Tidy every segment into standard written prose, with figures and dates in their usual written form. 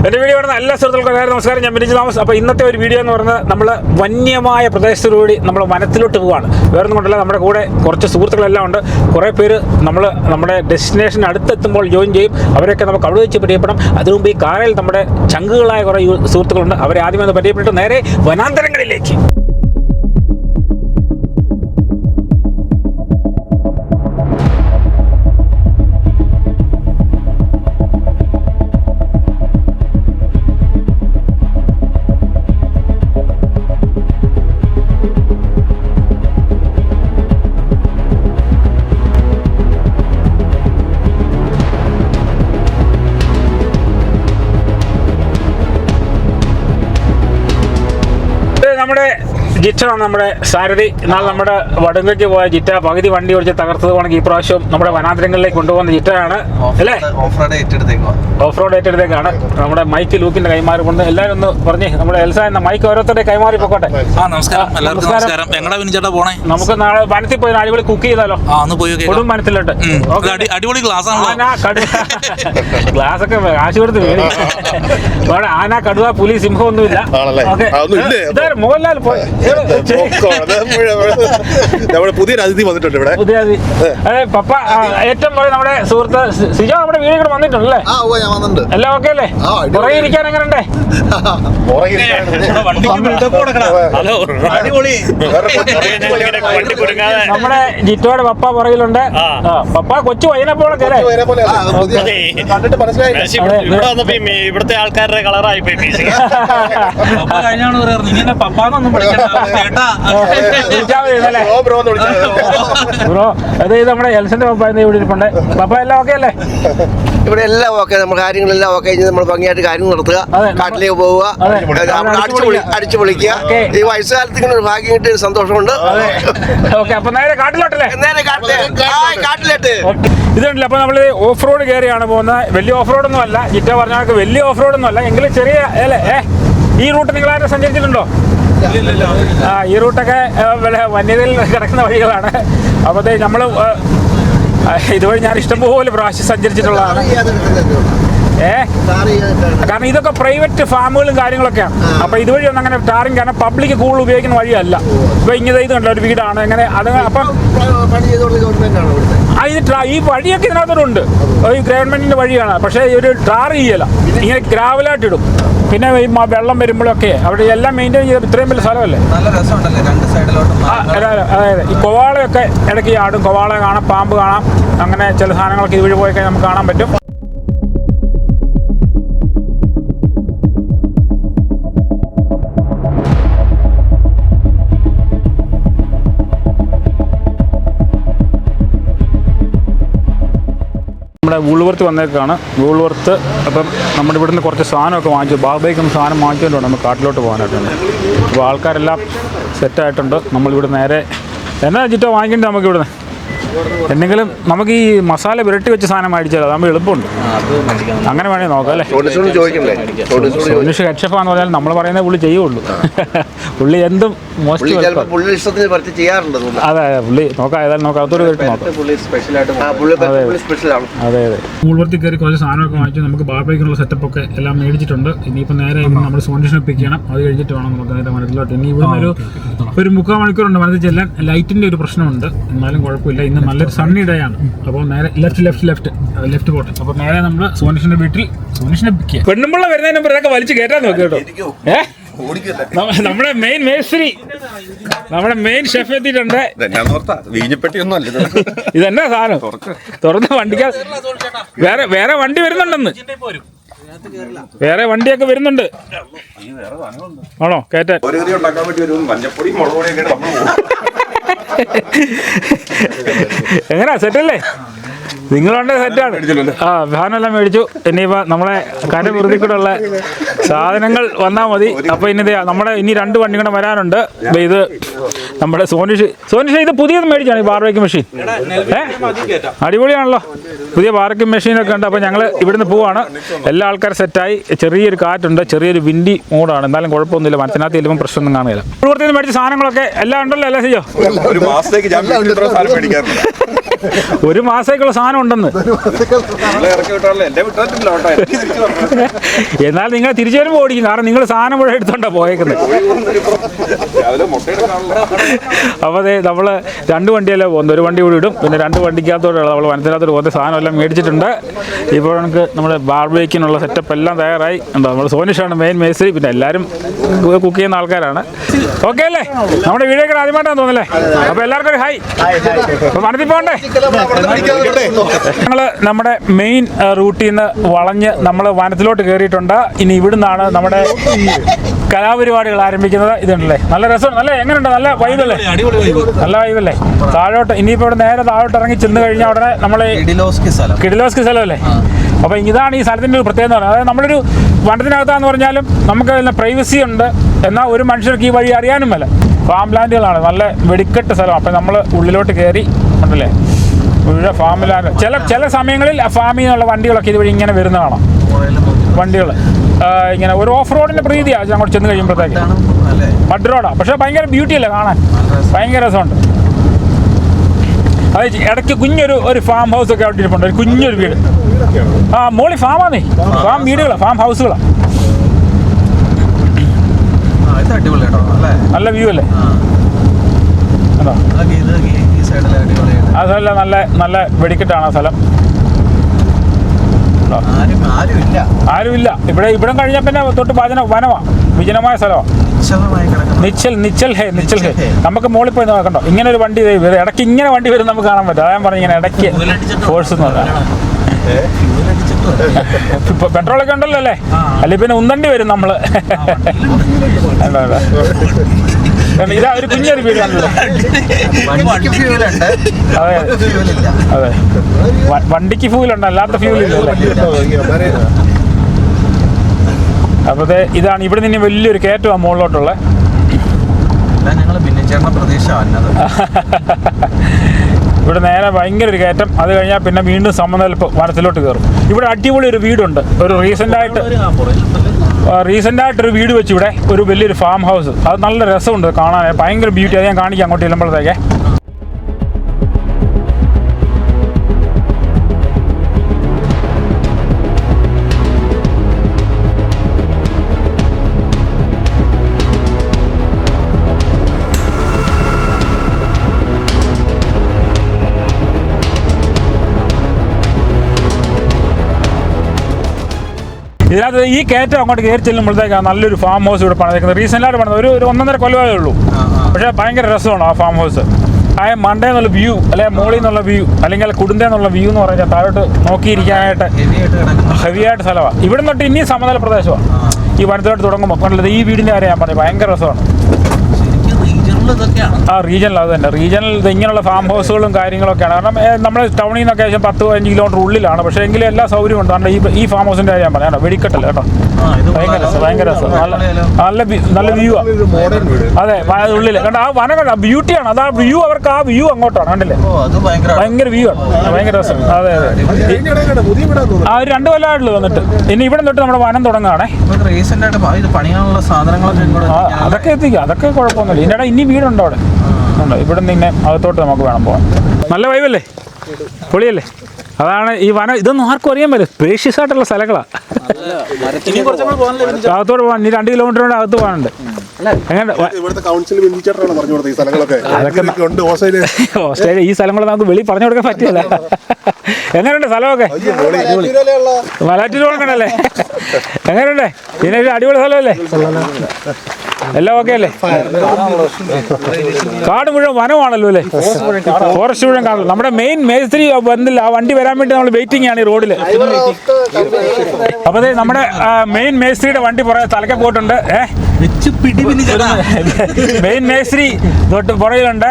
എൻ്റെ വീഡിയോ കാണുന്ന എല്ലാ സുഹൃത്തുക്കൾക്കും നമസ്കാരം. ഞാൻ ബിനിജ് തോമസ്. അപ്പോൾ ഇന്നത്തെ ഒരു വീഡിയോ എന്ന് പറയുന്നത് നമ്മൾ വന്യമായ പ്രദേശത്തുകൂടി നമ്മൾ വനത്തിലോട്ട് പോവുകയാണ്. വേറൊന്നും കൊണ്ടല്ല, നമ്മുടെ കൂടെ കുറച്ച് സുഹൃത്തുക്കളെല്ലാം ഉണ്ട്. കുറേ പേര് നമ്മുടെ ഡെസ്റ്റിനേഷൻ അടുത്തെത്തുമ്പോൾ ജോയിൻ ചെയ്യും. അവരൊക്കെ നമുക്ക് അവിടെ വെച്ച് പരിചയപ്പെടാം. അതിനു മുമ്പ് ഈ കാറിൽ നമ്മുടെ ചങ്കുകളായ കുറേ സുഹൃത്തുക്കളുണ്ട്. അവരെ ആദ്യം ഒന്ന് പരിചയപ്പെട്ട് നേരെ വനാന്തരങ്ങളിലേക്ക്. നമ്മുടെ ജിറ്റാണ് നമ്മുടെ സാരഥി. നാളെ നമ്മുടെ വടുങ്കയ്ക്ക് പോയ ജിറ്റ പകുതി വണ്ടി ഓടിച്ച് തകർത്തതുകൊണ്ടെങ്കിൽ ഈ പ്രാവശ്യം നമ്മുടെ വനാന്തരങ്ങളിലേക്ക് കൊണ്ടുപോകുന്ന ജിറ്റയാണ് അല്ലേ? ഓഫ് റോഡ് ഏറ്റെടുത്തേക്കാണ്. നമ്മുടെ മൈക്ക് ലൂക്കിന്റെ കൈമാറിക്കൊണ്ട് എല്ലാവരും ഒന്ന് പറഞ്ഞേ, നമ്മുടെ എൽസ എന്ന മൈക്ക് ഓരോരുത്തരുടെ കൈമാറി പൊക്കോട്ടെ. നമുക്ക് നാളെ വനത്തിൽ പോയി അടിപൊളി കുക്ക് ചെയ്താലോ? കൊടും വനത്തിലോട്ട് അടിപൊളി ഗ്ലാസ് ഒക്കെ കാശ് കൊടുത്ത് മേടിക്കും. ആന, കടുവ, പുലി, സിംഹം ഒന്നുമില്ല. മോഹൻലാൽ പോയി പുതിയൊരു അതിഥി വന്നിട്ടുണ്ട് ഇവിടെ. പുതിയ അതിഥി അതെ പപ്പ. ഏറ്റവും പോലെ നമ്മുടെ സുഹൃത്ത് സിജോ നമ്മുടെ വീഡിയോ കൂടെ വന്നിട്ടുണ്ടല്ലേ? എല്ലാം ഓക്കെ അല്ലേ? പുറകെ ഇരിക്കാൻ എങ്ങനെയുണ്ടേ? നമ്മുടെ ജിറ്റോയുടെ പപ്പ പുറകിലുണ്ട്. പപ്പ കൊച്ചു വൈനപ്പോഴൊക്കെ അല്ലേ? ഇവിടുത്തെ ആൾക്കാരുടെ കളറായി പോയി. ബ്രോ, അത് നമ്മുടെ എൽസന്റെ പപ്പ ഇവിടെ ഇരിപ്പുണ്ട്. പപ്പ എല്ലാം ഓക്കെ അല്ലേ? ഇവിടെ എല്ലാം ഓക്കെ. നമ്മൾ കാര്യങ്ങളെല്ലാം ഓക്കെ. നമ്മൾ ഭംഗിയായിട്ട് കാര്യങ്ങൾ നടത്തുക, കാട്ടിലേക്ക് പോവുക, അടിച്ചു പൊളിക്കുക. ഈ വയസ്സുകാലത്ത് ഇങ്ങനെ ഒരു ഭാഗ്യം കിട്ടിയ സന്തോഷമുണ്ട്. അപ്പൊ നേരെ കാട്ടിലോട്ടല്ലേ? കാട്ടിലോട്ട് ഇതുണ്ടല്ലോ. അപ്പൊ നമ്മള് ഓഫ് റോഡ് കയറിയാണ് പോകുന്നത്. വലിയ ഓഫ് റോഡൊന്നും അല്ല, ജിറ്റ പറഞ്ഞ വലിയ ഓഫ് റോഡൊന്നും അല്ല, എങ്കിലും ചെറിയ അല്ലേ. ഈ റൂട്ട് നിങ്ങളാരും സഞ്ചരിച്ചിട്ടുണ്ടോ? ഈ റൂട്ടൊക്കെ വന്യതയിൽ കിടക്കുന്ന വഴികളാണ്. അപ്പോഴത്തേ നമ്മൾ ഇതുവഴി ഞാൻ ഇഷ്ടംപോലെ പ്രാവശ്യം സഞ്ചരിച്ചിട്ടുള്ളതാണ്. കാരണം ഇതൊക്കെ പ്രൈവറ്റ് ഫാമുകളും കാര്യങ്ങളൊക്കെയാണ്. അപ്പൊ ഇതുവഴി ഒന്നും അങ്ങനെ ടാറിങ്, കാരണം പബ്ലിക് കൂടുതൽ ഉപയോഗിക്കുന്ന വഴിയല്ല. ഇപ്പൊ ഇങ്ങനെ ഇത് കണ്ടോ, ഒരു വീടാണ് എങ്ങനെ അത്. അപ്പം ഈ വഴിയൊക്കെ ഇതിനകത്തുണ്ട്, ഈ ഗവൺമെന്റിന്റെ വഴിയാണ്. പക്ഷേ ഒരു ടാർ ചെയ്യല, ഇങ്ങനെ ഗ്രാവലായിട്ട് ഇടും. പിന്നെ ഈ വെള്ളം വരുമ്പോഴൊക്കെ അവിടെ എല്ലാം മെയിൻറ്റെയിൻ ചെയ്ത് ഇത്രയും വലിയ സ്ഥലമല്ലേ. അതായത് ഈ കൊവാളയൊക്കെ ഇടയ്ക്ക് ആടും. കൊവാള കാണാം, പാമ്പ് കാണാം, അങ്ങനെ ചില സാധനങ്ങളൊക്കെ ഇതുവഴി പോയി കഴിഞ്ഞാൽ നമുക്ക് കാണാൻ പറ്റും. നമ്മുടെ വൂൾവർത്ത് വന്നേക്കാണ്. വൂൾവർത്ത് അപ്പം നമ്മുടെ ഇവിടുന്ന് കുറച്ച് സാധനമൊക്കെ വാങ്ങിച്ചു. ബാബയ്ക്കൊന്ന് സാധനം വാങ്ങിച്ചുകൊണ്ടാണ് നമ്മൾ കാട്ടിലോട്ട് പോകാനായിട്ടുണ്ട്. അപ്പോൾ ആൾക്കാരെല്ലാം സെറ്റായിട്ടുണ്ട്. നമ്മളിവിടെ നേരെ എന്നാ ജിറ്റോ വാങ്ങിക്കേണ്ടത് നമുക്ക് ഇവിടുന്ന് എന്തെങ്കിലും നമുക്ക് ഈ മസാല പുരട്ടി വെച്ച സാധനം മേടിച്ചാലോ? നമ്മൾ എളുപ്പമുണ്ട്. അങ്ങനെ വേണേ നോക്കാം അല്ലേ? സോനുഷ് ഹെഡ് ഷെഫാന്ന് പറഞ്ഞാൽ നമ്മൾ പറയുന്നത് പുള്ളി ചെയ്യുള്ളൂ. പുള്ളി എന്തും മോസ്റ്റ് അതെ പുള്ളി നോക്കാം. ഏതായാലും നോക്കാം, അകത്തോട് കയറിട്ട് നോക്കാം. അതെ അതെ. വൂൾവർത്തിൽ കയറി കുറച്ച് സാധനമൊക്കെ വാങ്ങിച്ചു. നമുക്ക് ബാർബേക്കുള്ള സെറ്റപ്പൊക്കെ എല്ലാം മേടിച്ചിട്ടുണ്ട്. ഇനിയിപ്പോൾ നേരെ നമ്മൾ സോനുഷിനെ പിക്ക് ചെയ്യണം. അത് കഴിഞ്ഞിട്ട് വേണം നമുക്ക് നേരെ വനത്തിലോട്ട്. ഇനി ഇവിടുന്ന് ഒരു 3/4 മണിക്കൂറുണ്ട് വനത്തിൽ ചെല്ലാൻ. ലൈറ്റിൻ്റെ ഒരു പ്രശ്നമുണ്ട്, എന്നാലും കുഴപ്പമില്ല. ഇന്ന് നല്ലൊരു സണ്ണി ഡേ ആണ്. അപ്പോൾ നേരെ ലെഫ്റ്റ് പോട്ടെ. അപ്പോൾ നേരെ നമ്മൾ സോനുഷിന്റെ വീട്ടിൽ സോനുഷിനെ പിക്ക് ചെയ്യാം. പെണ്ണുമ്പുള്ള വരുന്നതിന് മുമ്പ് ഇതൊക്കെ വലിച്ചു കയറ്റാൻ നോക്കി കേട്ടോ. നമ്മുടെ മെയിൻ മേസ്ത്രി, നമ്മുടെ മെയിൻ ഷെഫ് എത്തിയിട്ടുണ്ട്. ഇതെന്നാ സാധനം തുറന്ന് വണ്ടിക്കാ വേറെ വണ്ടി വരുന്നുണ്ടെന്ന്. വേറെ വണ്ടിയൊക്കെ വരുന്നുണ്ട്. ആണോ കയറ്റാൻ? എങ്ങനാ സെറ്റല്ലേ? നിങ്ങളുണ്ട് സെറ്റാണ്. സാധനമെല്ലാം മേടിച്ചു. ഇനിയിപ്പോൾ നമ്മളെ കരവൃത്തിക്കൂടെയുള്ള സാധനങ്ങൾ വന്നാൽ മതി. അപ്പോൾ ഇനി ഇനി 2 വണ്ടി കൂടെ വരാനുണ്ട്. ഇത് നമ്മുടെ സോനുഷ് ഇത് പുതിയത് മേടിച്ചാണ് ഈ ബാർബേക്യൂ മെഷീൻ. അടിപൊളിയാണല്ലോ, പുതിയ ബാർബേക്യൂ മെഷീനൊക്കെ ഉണ്ട്. അപ്പോൾ ഞങ്ങൾ ഇവിടുന്ന് പോവാണ്. എല്ലാ ആൾക്കാരും സെറ്റായി. ചെറിയൊരു കാറ്റുണ്ട്, ചെറിയൊരു വിൻഡി മൂടാണ്. എന്നാലും കുഴപ്പമൊന്നുമില്ല. മനസ്സിനകത്ത് ചെല്ലുമ്പോൾ പ്രശ്നമൊന്നും കാണില്ല. ഇവിടുത്തെ മേടിച്ച സാധനങ്ങളൊക്കെ എല്ലാം ഉണ്ടല്ലോ അല്ലേ ചെയ്യോ? ഒരു മാസത്തേക്കുള്ള സാധനം സാധനം ഉണ്ടെന്ന്. എന്നാൽ നിങ്ങൾ തിരിച്ചു വരുമ്പോൾ ഓടിക്കും, കാരണം നിങ്ങൾ സാധനം മുഴുവൻ എടുത്തോണ്ടാ പോയേക്കുന്നത്. അപ്പോൾ അതെ നമ്മൾ 2 വണ്ടിയല്ലേ പോകുന്നത്, ഒരു വണ്ടി കൂടി ഇടും, പിന്നെ 2 വണ്ടിക്കകത്തോടെ നമ്മൾ വനത്തിനകത്തോട് പോകുന്ന സാധനം എല്ലാം മേടിച്ചിട്ടുണ്ട്. ഇപ്പോൾ നമുക്ക് നമ്മുടെ ബാർബേക്കിനുള്ള സെറ്റപ്പ് എല്ലാം തയ്യാറായി. എന്താ നമ്മൾ സോനിഷാണ് മെയിൻ മേസ്ത്രി, പിന്നെ എല്ലാവരും കുക്ക് ചെയ്യുന്ന ആൾക്കാരാണ്. ഓക്കെ അല്ലേ? നമ്മുടെ വീഡിയോ ഒക്കെ ആദ്യമായിട്ടാണ് തോന്നല്ലേ? അപ്പോൾ എല്ലാവർക്കും ഒരു ഹായ്. അപ്പോൾ വനത്തിൽ പോകണ്ടേ? ഞങ്ങൾ നമ്മുടെ മെയിൻ റൂട്ടിൽ നിന്ന് വളഞ്ഞ് നമ്മൾ വനത്തിലോട്ട് കയറിയിട്ടുണ്ട്. ഇനി ഇവിടുന്നാണ് നമ്മുടെ കലാപരിപാടികൾ ആരംഭിക്കുന്നത്. ഇതുണ്ടല്ലേ, നല്ല രസമാണ്. നല്ല എങ്ങനെയുണ്ട്? നല്ല വൈബല്ലേ? നല്ല വൈബല്ലേ? താഴോട്ട് ഇനിയിപ്പോൾ ഇവിടെ നേരെ താഴോട്ട് ഇറങ്ങി ചെന്ന് കഴിഞ്ഞാൽ ഉടനെ നമ്മൾ കിഡിലോസ്കി സ്ഥലമല്ലേ? അപ്പോൾ ഇതാണ് ഈ സ്ഥലത്തിൻ്റെ ഒരു പ്രത്യേകത. അതായത് നമ്മളൊരു വനത്തിനകത്താന്ന് പറഞ്ഞാലും നമുക്ക് പ്രൈവസി ഉണ്ട്, എന്നാൽ ഒരു മനുഷ്യർക്ക് ഈ വഴി അറിയാനും മേല. ഫാം ലാൻഡുകളാണ്, നല്ല വെടിക്കെട്ട് സ്ഥലം. അപ്പോൾ നമ്മൾ ഉള്ളിലോട്ട് കയറി ഉണ്ടല്ലേ, മുഴുവൻ ഫാം ലാൻഡ്. ചില സമയങ്ങളിൽ ഫാമിൽ നിന്നുള്ള വണ്ടികളൊക്കെ ഇതുവഴി ഇങ്ങനെ വരുന്ന കാണാം. വണ്ടികൾ ഇങ്ങനെ ഒരു ഓഫ് റോഡിൻ്റെ പ്രീതിയാണ് അങ്ങോട്ട് ചെന്ന് കഴിയുമ്പോഴത്തേക്ക്. മഡ് റോഡാണ്, പക്ഷേ ഭയങ്കര ബ്യൂട്ടിയല്ലേ കാണാൻ, ഭയങ്കര രസമുണ്ട്. അത് ഇടയ്ക്ക് കുഞ്ഞൊരു ഫാം ഹൗസ് ഒക്കെ അവിടെ ഇരിപ്പുണ്ട്, ഒരു കുഞ്ഞൊരു വീട്. മോളി ഫാമാന്നേ, ഫാം വീടുകളാണ്, ഫാം ഹൗസുകളാണ്. നല്ല വ്യൂ അല്ലേ? ആ സ്ഥലം നല്ല വെടിക്കെട്ടാണ് ആ സ്ഥലം. ആരുമില്ല ഇവിടെ. ഇവിടം കഴിഞ്ഞാൽ പിന്നെ തൊട്ട് വനമാണ്, വിജനമായ സ്ഥലമാണ്. നിച്ചൽ ഹേ. നമുക്ക് മുകളിൽ പോയി നോക്കണ്ടോ, ഇങ്ങനെ ഒരു വണ്ടി ഇടയ്ക്ക് ഇങ്ങനെ വണ്ടി വരും, നമുക്ക് കാണാൻ പറ്റും. അതാ പറഞ്ഞ ഇങ്ങനെ ഇടയ്ക്ക് ഫോഴ്സ് എന്ന് പറഞ്ഞാൽ പെട്രോളൊക്കെ ഉണ്ടല്ലോ അല്ലേ? അല്ലെങ്കിൽ പിന്നെ ഉന്തണ്ടി വരും നമ്മള്. ഇതാ ഒരു കുഞ്ഞൊരു വീടാണല്ലോ. അതെ, വണ്ടിക്ക് ഫ്യൂലുണ്ട്, അല്ലാത്ത ഫ്യൂലില്ലല്ലേ? അപ്പോഴത്തെ ഇതാണ് ഇവിടെ നിന്ന് വലിയൊരു കയറ്റമാണ് മുകളിലോട്ടുള്ള. ഇവിടെ നേരെ ഭയങ്കര ഒരു കയറ്റം. അത് കഴിഞ്ഞാൽ പിന്നെ വീണ്ടും സമനിൽപ്പ് വനത്തിലോട്ട് കയറും. ഇവിടെ അടിപൊളി ഒരു വീടുണ്ട്, ഒരു റീസെൻ്റായിട്ടൊരു വീട് വെച്ച് ഇവിടെ ഒരു വലിയൊരു ഫാം ഹൗസ്. അത് നല്ല രസമുണ്ട് കാണാൻ, ഭയങ്കര ബ്യൂട്ടി. അത് ഞാൻ കാണിക്കാം അങ്ങോട്ട് ചെല്ലുമ്പോഴത്തേക്ക്. ഇതിനകത്ത് ഈ കയറ്റം അങ്ങോട്ട് കയറി ചെല്ലുമ്പോഴത്തേക്കാണ് നല്ലൊരു ഫാം ഹൗസ് ഇവിടെ പണിതേക്കുന്നത്. റീസെൻ്റായിട്ട് പണിത് ഒരു 1.5 കൊല്ലമേ ഉള്ളൂ. പക്ഷേ ഭയങ്കര രസമാണ് ആ ഫാം ഹൗസ്. ആ മണ്ടേ എന്നുള്ള വ്യൂ, അല്ലെങ്കിൽ മോളിൽ നിന്നുള്ള വ്യൂ, അല്ലെങ്കിൽ കുടുംബേ എന്നുള്ള വ്യൂ എന്ന് പറഞ്ഞാൽ താഴോട്ട് നോക്കിയിരിക്കാനായിട്ട് ഹെവിയായിട്ട് സ്ഥലമാണ്. ഇവിടെ തൊട്ട് ഇനിയും സമതല പ്രദേശമാണ്. ഈ വനത്തിലോട്ട് തുടങ്ങുമ്പോൾ കണ്ടത് ഈ വീടിൻ്റെ കാര്യം ഞാൻ പറഞ്ഞു, ഭയങ്കര രസമാണ്. റീജിയണൽ അത് തന്നെ. റീജിയണൽ ഇങ്ങനെയുള്ള ഫാം ഹൗസുകളും കാര്യങ്ങളൊക്കെയാണ്. കാരണം നമ്മൾ ടൗണിൽ നിന്നൊക്കെ ഏകദേശം 10-15 കിലോമീറ്റർ ഉള്ളിലാണ്. പക്ഷേ എങ്കിലും എല്ലാ സൗകര്യവും ഉണ്ട്. കാരണം ഈ ഫാം ഹൗസിൻ്റെ കാര്യം ഞാൻ പറയാം, വെടിക്കെട്ടല്ലേ കേട്ടോ. ഭയങ്കര രസം, നല്ല വ്യൂ ആണ്. അതെ, ഉള്ളിൽ കണ്ട ആ വനം കണ്ട ബ്യൂട്ടിയാണ്. അത് ആ വ്യൂ, അവർക്ക് ആ വ്യൂ അങ്ങോട്ടാണ്, കണ്ടില്ലേ? ഭയങ്കര വ്യൂ ആണ്, ഭയങ്കര രസം. അതെ. ആ ഒരു 2 കൊല്ലമായിട്ടുള്ളൂ വന്നിട്ട്. ഇനി ഇവിടെ തൊട്ട് നമ്മുടെ വനം തുടങ്ങുകയാണേ. അതൊക്കെ എത്തിക്കുക, അതൊക്കെ കുഴപ്പമൊന്നുമില്ല. ഇതിൻ്റെ ഇനി വീടുണ്ടോ അവിടെ? ഉണ്ട്. ഇവിടെ നിന്ന് അകത്തോട്ട് നമുക്ക് വേണം പോകാൻ. നല്ല വൈബല്ലേ, പൊളിയല്ലേ? അതാണ് ഈ വനം. ഇതൊന്നും ആർക്കും അറിയാൻ പറ്റില്ല, സ്പേഷ്യസ് ആയിട്ടുള്ള സ്ഥലങ്ങളാണ്. അകത്തോട്ട് പോകാൻ ഇനി 2 കിലോമീറ്ററിൻ്റെ അകത്ത് പോകാനുണ്ട്. ഓസ്ട്രേലിയ ഈ സ്ഥലങ്ങൾ നമുക്ക് വെളി പറഞ്ഞു കൊടുക്കാൻ പറ്റില്ല. എങ്ങനെയുണ്ട് സ്ഥലമൊക്കെ? മലയാറ്റൂർ കൊടുക്കണല്ലേ? എങ്ങനെയുണ്ട്? ഇതിനൊരു അടിപൊളി സ്ഥലമല്ലേ? എല്ലാം ഓക്കെ അല്ലേ? കാട് മുഴുവൻ വനമാണല്ലോ അല്ലേ? ഫോറസ്റ്റ് മുഴുവൻ കാണല്ലോ. നമ്മുടെ മെയിൻ മേസ്ത്രി വന്നില്ല, ആ വണ്ടി വരാൻ വേണ്ടി നമ്മൾ വെയിറ്റിംഗ് ആണ് ഈ റോഡിൽ. അപ്പോൾ നമ്മുടെ മെയിൻ മേസ്ത്രിയുടെ വണ്ടി പുറകെ തലക്കെ പോയിട്ടുണ്ട്. മെയിൻ മേസ്ത്രി തൊട്ട് പുറകിലുണ്ട്.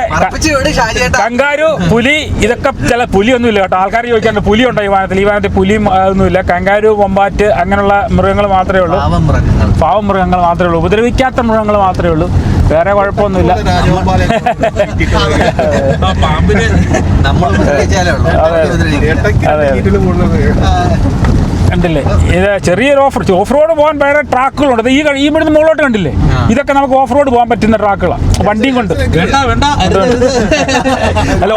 കങ്കാരു, പുലി, ഇതൊക്കെ ചില പുലിയൊന്നുമില്ല കേട്ടോ. ആൾക്കാർ ചോദിക്കാറുണ്ട് പുലി ഉണ്ടോ ഈ വനത്തിൽ? ഈ വനത്തിൽ പുലിയും ഒന്നുമില്ല. കങ്കാരു, വമ്പാറ്റ് അങ്ങനെയുള്ള മൃഗങ്ങൾ മാത്രമേ ഉള്ളൂ. പാവം മൃഗങ്ങൾ മാത്രമേ ഉള്ളൂ, ഉപദ്രവിക്കാത്ത മൃഗങ്ങൾ മാത്രമേ ഉള്ളൂ. വേറെ കുഴപ്പമൊന്നുമില്ല. കണ്ടില്ലേ ഇത് ചെറിയൊരു ഓഫ് റോഡ് പോകാൻ വേറെ ട്രാക്കുകളുണ്ട്. ഈ ഇവിടുന്ന് മുകളിലോട്ട് കണ്ടില്ലേ, ഇതൊക്കെ നമുക്ക് ഓഫ് റോഡ് പോകാൻ പറ്റുന്ന ട്രാക്കുകളാണ്. വണ്ടിയും കൊണ്ട് അല്ല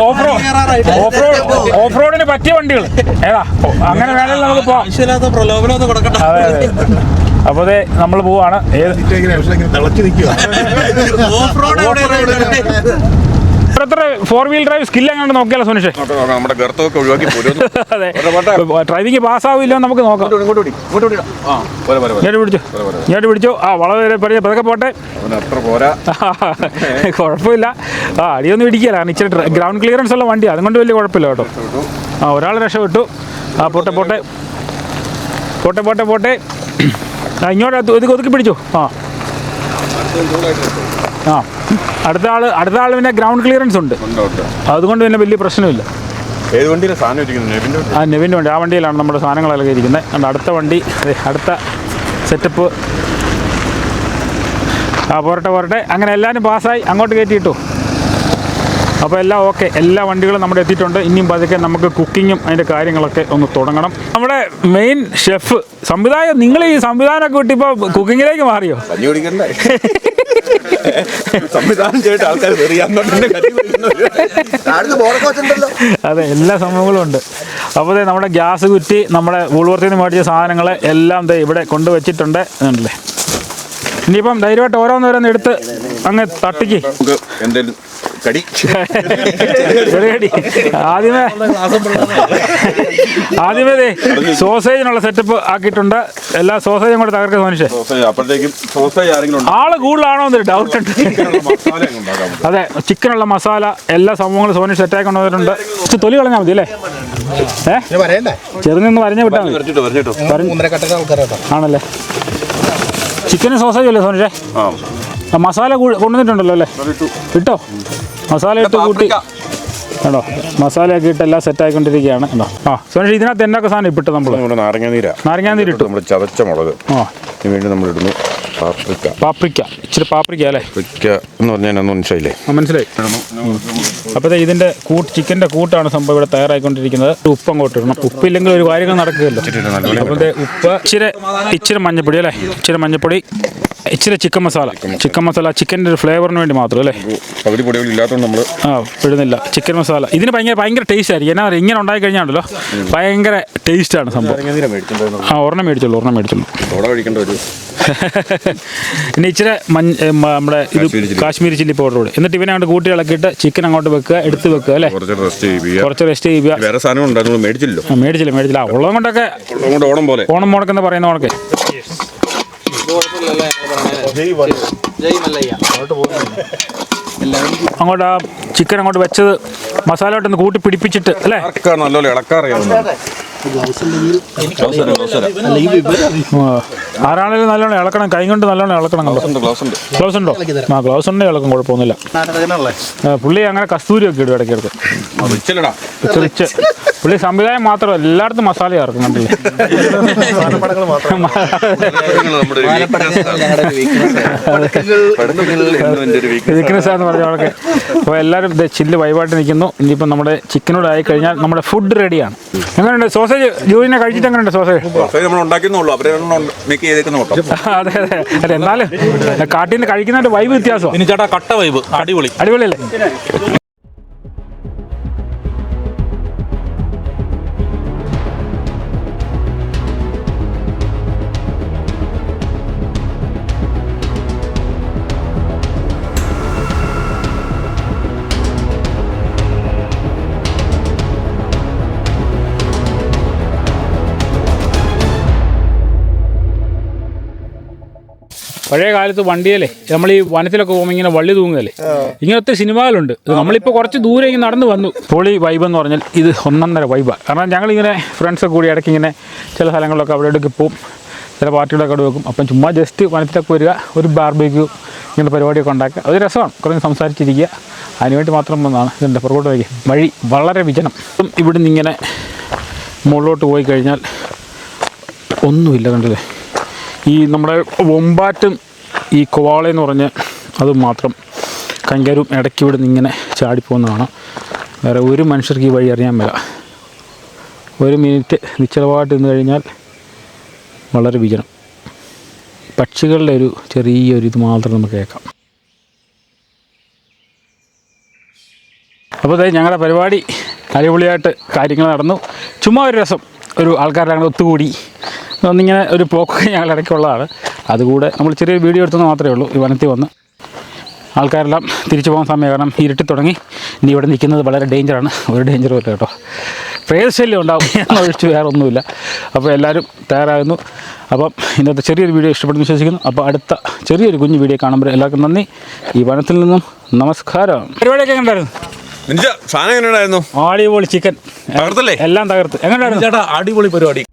ഓഫ് റോഡിന് പറ്റിയ വണ്ടികൾ ഏതാ അങ്ങനെ വേണമെങ്കിൽ നമുക്ക് പോവാം. അതെ അതെ. അപ്പോൾ അതെ നമ്മൾ പോവാണ്. എത്ര 4-wheel ഡ്രൈവ് സ്കിൽ എങ്ങനെ നോക്കിയാലോ സുനിഷേ? നമ്മുടെ ഗർത്തമൊക്കെ ഒഴിവാക്കി അതെ, ഡ്രൈവിംഗ് പാസ്സാവില്ലോ നമുക്ക് നോക്കാം. ഇങ്ങോട്ട് പിടിച്ചു. ആ വളരെ പതുക്കെ പോട്ടെ, അത്ര പോരാ. കുഴപ്പമില്ല. അടിയൊന്നും ഇടിക്കില്ല, കാരണം ഇച്ചിരി ഗ്രൗണ്ട് ക്ലിയറൻസ് ഉള്ള വണ്ടിയാണ്, അതുകൊണ്ട് വലിയ കുഴപ്പമില്ല കേട്ടോ. ഒരാൾ രക്ഷപ്പെട്ടു. പോട്ടെ പോട്ടെ പോട്ടെ പോട്ടെ പോട്ടെ. ഇങ്ങോട്ട് ഒതുക്കി പിടിച്ചു. അടുത്ത ആൾ പിന്നെ ഗ്രൗണ്ട് ക്ലിയറൻസ് ഉണ്ട്, അതുകൊണ്ട് പിന്നെ വലിയ പ്രശ്നമില്ല. ഏത് വണ്ടിയിലാണ് സാധനം ഇരിക്കുന്നത്? നെവിൻ്റെ വണ്ടി. ആ വണ്ടിയിലാണ് നമ്മുടെ സാധനങ്ങളൊക്കെ ഇരിക്കുന്നത്. അടുത്ത വണ്ടി, അടുത്ത സെറ്റപ്പ്. പോരട്ടെ. അങ്ങനെ എല്ലാവരും പാസ്സായി, അങ്ങോട്ട് കയറ്റിയിട്ടു. അപ്പോൾ എല്ലാം ഓക്കെ, എല്ലാ വണ്ടികളും നമ്മുടെ എത്തിയിട്ടുണ്ട്. ഇനിയും പതുക്കെ നമുക്ക് കുക്കിങ്ങും അതിൻ്റെ കാര്യങ്ങളൊക്കെ ഒന്ന് തുടങ്ങണം. നമ്മുടെ മെയിൻ ഷെഫ് സംവിധായകൻ, നിങ്ങൾ ഈ സംവിധാനമൊക്കെ വിട്ടിപ്പോൾ കുക്കിങ്ങിലേക്ക് മാറിയോ? സംവിധാനം ചെയ്തിട്ട് ആൾക്കാർ അതെ, എല്ലാ സംഭവങ്ങളും ഉണ്ട്. അപ്പോൾ നമ്മുടെ ഗ്യാസ് കുറ്റി, നമ്മുടെ വൂൾവർത്തിൽ നിന്ന് മേടിച്ച സാധനങ്ങൾ എല്ലാം ഇവിടെ കൊണ്ടുവച്ചിട്ടുണ്ട്. അല്ലേ, ഇനിയിപ്പം ധൈര്യമായിട്ട് ഓരോന്നോരോന്ന് എടുത്ത് അങ്ങ് തട്ടിക്ക്. എന്തെങ്കിലും കടി ആദ്യമേ സോസേജിനുള്ള സെറ്റപ്പ് ആക്കിയിട്ടുണ്ട്. എല്ലാ സോസേജും കൂടെ തകർക്കുക മനുഷ്യൻ. ആള് കൂടുതലാണോ എന്നൊരു ഡൗട്ട് ഉണ്ട്. അതെ, ചിക്കനുള്ള മസാല എല്ലാ സംഭവങ്ങളും സോനി സെറ്റാക്കി കൊണ്ടുവന്നിട്ടുണ്ട്. തൊലി കളഞ്ഞാൽ മതി അല്ലേ? ചെറുതൊന്ന് വരഞ്ഞ വിട്ടാൽ മതി. ആണല്ലേ, ചിക്കനും സോസേജും അല്ലേ സോനിഷേ? മസാല കൊണ്ടുവന്നിട്ടുണ്ടല്ലോ അല്ലേ? ഇട്ടോ, മസാല ഇട്ട് കൂട്ടി കേട്ടോ. മസാലയൊക്കെ ഇട്ട് എല്ലാം സെറ്റായിക്കൊണ്ടിരിക്കുകയാണ് കേട്ടോ. സോനിഷ്, ഇതിനകത്ത് എന്നൊക്കെ സാധനം ഇപ്പിട്ട് നമ്മൾ നാരങ്ങാനീര് ഇട്ടു, നമ്മൾ ചതച്ച മുളക് വേണ്ടി നമ്മൾ ഇടുന്നു. പാപ്രിക്ക ഇച്ചിരി പാപ്രിക്ക അല്ലേ എന്ന് പറഞ്ഞാൽ മനസ്സിലായില്ലേ? മനസ്സിലായി. അപ്പോൾ ഇതിൻ്റെ ചിക്കൻ്റെ കൂട്ടാണ് സംഭവം ഇവിടെ തയ്യാറായിക്കൊണ്ടിരിക്കുന്നത്. ഉപ്പ് അങ്ങോട്ട് ഇടണം. ഉപ്പില്ലെങ്കിൽ ഒരു കാര്യങ്ങൾ നടക്കുകയല്ലോ. അപ്പോൾ ഉപ്പ്, ഇച്ചിരി മഞ്ഞപ്പൊടി അല്ലേ, ഇച്ചിരി മഞ്ഞപ്പൊടി, ഇച്ചിരി ചിക്കൻ മസാല. ചിക്കൻ്റെ ഒരു ഫ്ലേവറിന് വേണ്ടി മാത്രം അല്ലേ, ഇടുന്നില്ല. ചിക്കൻ മസാല ഇതിന് ഭയങ്കര ടേസ്റ്റ് ആയിരിക്കും. എന്നാ പറയുക, ഇങ്ങനെ ഉണ്ടായി കഴിഞ്ഞാണല്ലോ ഭയങ്കര ടേസ്റ്റാണ് സംഭവം. ഒരെണ്ണം മേടിച്ചോളൂ. പിന്നെ ഇച്ചിരി നമ്മുടെ ഇത് കാശ്മീരി ചില്ലി പൗഡർ കൂടെ. എന്നിട്ട് ഇവനെ അങ്ങോട്ട് കൂട്ടി ഇളക്കിയിട്ട് ചിക്കൻ അങ്ങോട്ട് വെക്കുക, എടുത്ത് വെക്കുക അല്ലേ, കുറച്ച് റെസ്റ്റ് ചെയ്യുക. മേടിച്ചില്ല. ഉള്ളത് കൊണ്ടൊക്കെ ഓണം മുടക്കെന്ന് പറയുന്ന കണക്കെ. അങ്ങോട്ട് ആ ചിക്കൻ അങ്ങോട്ട് വെച്ചത് മസാലയോട്ടൊന്ന് കൂട്ടി പിടിപ്പിച്ചിട്ട് അല്ലേ, നല്ലോണം ഇളക്കാറിയാവുന്ന ആരാണെങ്കിലും നല്ലോണം ഇളക്കണം, കൈ കൊണ്ട് നല്ലോണം ഇളക്കണം. ഗ്ലൗസ് ഉണ്ടോ? ഗ്ലൗസ് ഉണ്ടെങ്കിൽ ഇളക്കും, കുഴപ്പമൊന്നുമില്ല. പുള്ളി അങ്ങനെ കസ്തൂരിയൊക്കെ ഇടും ഇടയ്ക്കിടയ്ക്ക്. പുള്ളി സംവിധാനം മാത്രമല്ല, എല്ലായിടത്തും മസാല ചേർക്കും. കണ്ടില്ലേ, വീക്ക്നെസ് ആണെന്ന് പറഞ്ഞവർക്ക്. അപ്പോൾ എല്ലാവരും ചില്ല് വൈബായിട്ട് നിൽക്കുന്നു. ഇനിയിപ്പം നമ്മുടെ ചിക്കനോട് ആയി കഴിഞ്ഞാൽ നമ്മുടെ ഫുഡ് റെഡിയാണ്. എങ്ങനെയുണ്ട് സോസേജ്? ജൂലിനെ കഴിച്ചിട്ട് എങ്ങനെയുണ്ട് സോസേജ്? അതെ. എന്നാലും കാട്ടിൽ നിന്ന് കഴിക്കുന്നതിന്റെ വൈബ് വ്യത്യാസം. കട്ട വൈബ് അടിപൊളിയല്ലേ? പഴയ കാലത്ത് വണ്ടിയല്ലേ നമ്മൾ ഈ വനത്തിലൊക്കെ പോകുമ്പോൾ ഇങ്ങനെ വള്ളി തൂങ്ങുകയല്ലേ, ഇങ്ങനെ ഒത്തിരി സിനിമകളുണ്ട്. നമ്മളിപ്പോൾ കുറച്ച് ദൂരെ ഇങ്ങനെ നടന്നു വന്നു. പൊളി വൈബ് എന്ന് പറഞ്ഞാൽ ഇത് ഒന്നൊന്നര വൈബാണ്. കാരണം ഞങ്ങളിങ്ങനെ ഫ്രണ്ട്സൊക്കെ കൂടി ഇടയ്ക്ക് ഇങ്ങനെ ചില സ്ഥലങ്ങളിലൊക്കെ അവിടെ ഇടയ്ക്ക് പോവും, ചില പാർട്ടികളൊക്കെ അവിടെ വെക്കും. അപ്പം ചുമ്മാ ജസ്റ്റ് വനത്തിലൊക്കെ വരിക, ഒരു ബാർബിക്യൂ ഇങ്ങനെ പരിപാടിയൊക്കെ ഉണ്ടാക്കുക. അത് രസമാണ്. കുറേ സംസാരിച്ചിരിക്കുക, അതിനുവേണ്ടി മാത്രം വന്നതാണ്. ഇതിൻ്റെ പുറകോട്ട് വയ്ക്കുക. വഴി വളരെ വിജനം. ഇവിടുന്ന് ഇങ്ങനെ മുകളിലോട്ട് പോയി കഴിഞ്ഞാൽ ഒന്നുമില്ല. കണ്ടില്ലേ, ഈ നമ്മുടെ വൊമ്പാറ്റും ഈ കൊവാളയെന്ന് പറഞ്ഞ് അത് മാത്രം കങ്കാരും ഇടയ്ക്ക് ഇവിടെ നിന്ന് ഇങ്ങനെ ചാടിപ്പോകുന്നതാണ്. വേറെ ഒരു മനുഷ്യർക്ക് ഈ വഴി അറിയാൻ മേല. ഒരു മിനിറ്റ് നിശ്ചലമായിട്ട് നിന്ന് കഴിഞ്ഞാൽ വളരെ വിജനം. പക്ഷികളുടെ ഒരു ചെറിയൊരു ഇത് മാത്രം നമുക്ക് കേൾക്കാം. അപ്പോൾ അതായത് ഞങ്ങളുടെ പരിപാടി അടിപൊളിയായിട്ട് കാര്യങ്ങൾ നടന്നു. ചുമ്മാ ഒരു രസം, ഒരു ആൾക്കാരുടെ അങ്ങനെ ഒത്തുകൂടി ഒന്നിങ്ങനെ ഒരു പോക്കൊക്കെ ഞങ്ങളുടെ ഇടയ്ക്കുള്ളതാണ്. അതുകൂടെ നമ്മൾ ചെറിയൊരു വീഡിയോ എടുത്തെന്ന് മാത്രമേ ഉള്ളൂ. ഈ വനത്തിൽ വന്ന് ആൾക്കാരെല്ലാം തിരിച്ചു പോകാൻ സമയം, കാരണം ഇരുട്ടി തുടങ്ങി. ഇനി ഇവിടെ നിൽക്കുന്നത് വളരെ ഡേഞ്ചറാണ്. ഒരു ഡേഞ്ചറും ഇല്ല കേട്ടോ. പ്രേതശല്യം ഉണ്ടാവും എന്നൊഴിച്ച് വേറെ ഒന്നുമില്ല. അപ്പോൾ എല്ലാവരും തയ്യാറാകുന്നു. അപ്പം ഇന്നത്തെ ചെറിയൊരു വീഡിയോ ഇഷ്ടപ്പെടുന്നു വിശ്വസിക്കുന്നു. അപ്പോൾ അടുത്ത ചെറിയൊരു കുഞ്ഞു വീഡിയോ കാണുമ്പോൾ എല്ലാവർക്കും നന്ദി. ഈ വനത്തിൽ നിന്നും നമസ്കാരം. പരിപാടിയൊക്കെ എങ്ങനെയായിരുന്നു? സാധനം എങ്ങനെയുണ്ടായിരുന്നു? അടിപൊളി ചിക്കൻ തകർത്തല്ലേ? എല്ലാം തകർത്ത്. എങ്ങനെയായിരുന്നു ചേട്ടാ? അടിപൊളി പരിപാടി.